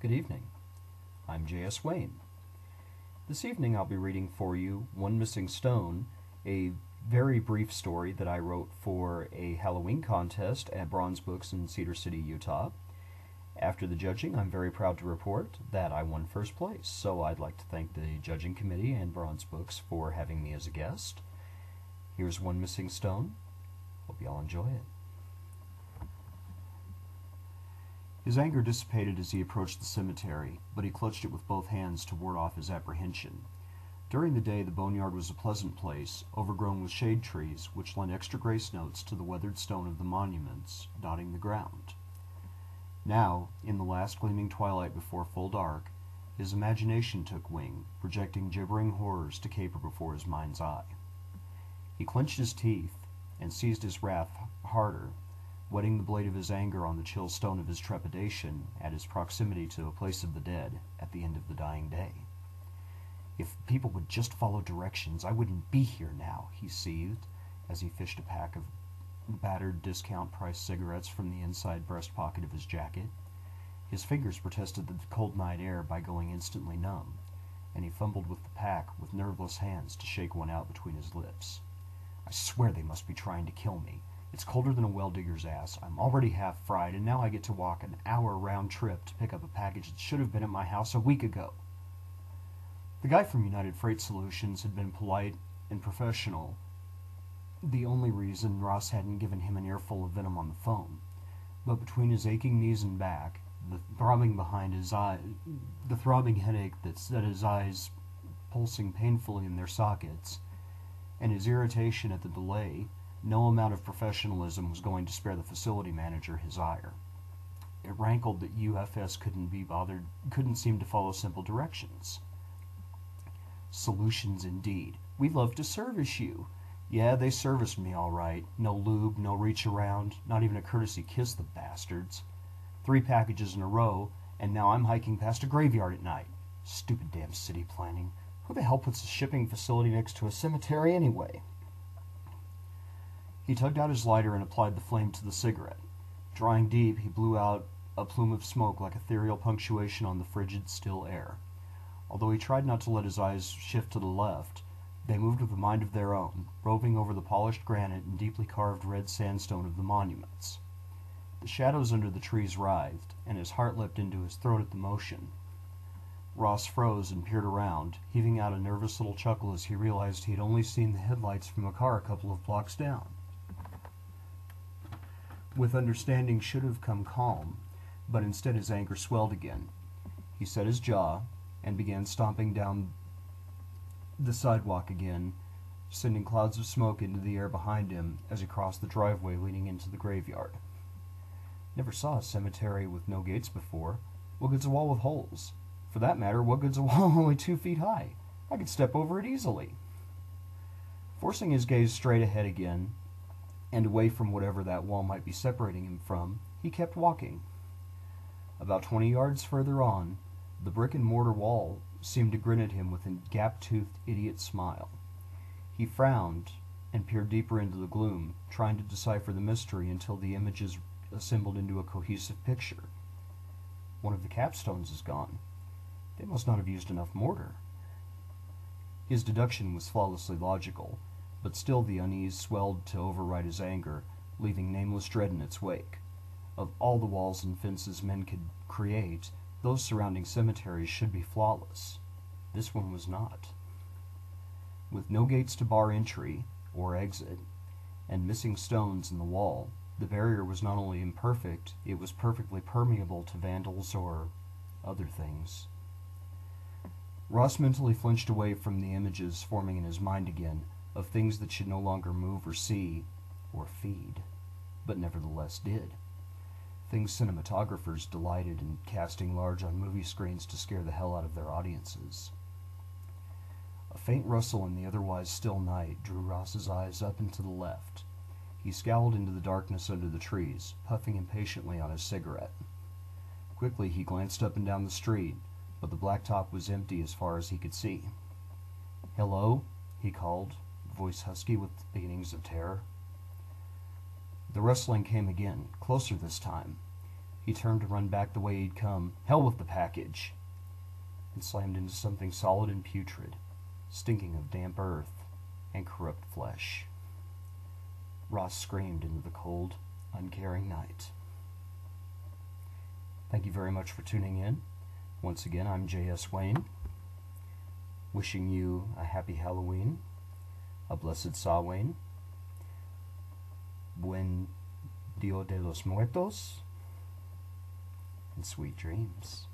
Good evening. I'm J.S. Wayne. This evening I'll be reading for you One Missing Stone, a very brief story that I wrote for a Halloween contest at Bronze Books in Cedar City, Utah. After the judging, I'm very proud to report that I won first place, so I'd like to thank the judging committee and Bronze Books for having me as a guest. Here's One Missing Stone. Hope y'all enjoy it. His anger dissipated as he approached the cemetery, but he clutched it with both hands to ward off his apprehension. During the day, the boneyard was a pleasant place, overgrown with shade trees, which lent extra grace notes to the weathered stone of the monuments dotting the ground. Now, in the last gleaming twilight before full dark, his imagination took wing, projecting gibbering horrors to caper before his mind's eye. He clenched his teeth and seized his wrath harder, whetting the blade of his anger on the chill stone of his trepidation at his proximity to a place of the dead at the end of the dying day. If people would just follow directions, I wouldn't be here now, he seethed as he fished a pack of battered discount-price cigarettes from the inside breast pocket of his jacket. His fingers protested the cold night air by going instantly numb, and he fumbled with the pack with nerveless hands to shake one out between his lips. I swear they must be trying to kill me. It's colder than a well-digger's ass. I'm already half fried, and now I get to walk an hour round trip to pick up a package that should have been at my house a week ago. The guy from United Freight Solutions had been polite and professional, the only reason Ross hadn't given him an earful of venom on the phone. But between his aching knees and back, the throbbing behind his eye, the throbbing headache that set his eyes pulsing painfully in their sockets, and his irritation at the delay, no amount of professionalism was going to spare the facility manager his ire. It rankled that UFS couldn't seem to follow simple directions. Solutions indeed. We'd love to service you. Yeah, they serviced me all right. No lube, no reach around, not even a courtesy kiss, the bastards. 3 packages in a row, and now I'm hiking past a graveyard at night. Stupid damn city planning. Who the hell puts a shipping facility next to a cemetery anyway? He tugged out his lighter and applied the flame to the cigarette. Drawing deep, he blew out a plume of smoke like ethereal punctuation on the frigid, still air. Although he tried not to let his eyes shift to the left, they moved with a mind of their own, roving over the polished granite and deeply carved red sandstone of the monuments. The shadows under the trees writhed, and his heart leapt into his throat at the motion. Ross froze and peered around, heaving out a nervous little chuckle as he realized he had only seen the headlights from a car a couple of blocks down. With understanding should have come calm, but instead his anger swelled again. He set his jaw and began stomping down the sidewalk again, sending clouds of smoke into the air behind him as he crossed the driveway leading into the graveyard. Never saw a cemetery with no gates before. What good's a wall with holes? For that matter, what good's a wall only 2 feet high? I could step over it easily. Forcing his gaze straight ahead again, and away from whatever that wall might be separating him from, he kept walking. About 20 yards further on, the brick-and-mortar wall seemed to grin at him with a gap-toothed idiot smile. He frowned and peered deeper into the gloom, trying to decipher the mystery until the images assembled into a cohesive picture. One of the capstones is gone. They must not have used enough mortar. His deduction was flawlessly logical, but still the unease swelled to override his anger, leaving nameless dread in its wake. Of all the walls and fences men could create, those surrounding cemeteries should be flawless. This one was not. With no gates to bar entry or exit, and missing stones in the wall, the barrier was not only imperfect, it was perfectly permeable to vandals or other things. Ross mentally flinched away from the images forming in his mind again of things that should no longer move or see or feed, but nevertheless did. Things cinematographers delighted in casting large on movie screens to scare the hell out of their audiences. A faint rustle in the otherwise still night drew Ross's eyes up and to the left. He scowled into the darkness under the trees, puffing impatiently on his cigarette. Quickly he glanced up and down the street, but the blacktop was empty as far as he could see. "Hello?" he called, voice husky with beginnings of terror. The rustling came again, closer this time. He turned to run back the way he'd come. Hell with the package! And slammed into something solid and putrid, stinking of damp earth and corrupt flesh. Ross screamed into the cold, uncaring night. Thank you very much for tuning in. Once again, I'm J.S. Wayne, wishing you a happy Halloween, a blessed Samhain, buen Dia de los Muertos, and sweet dreams.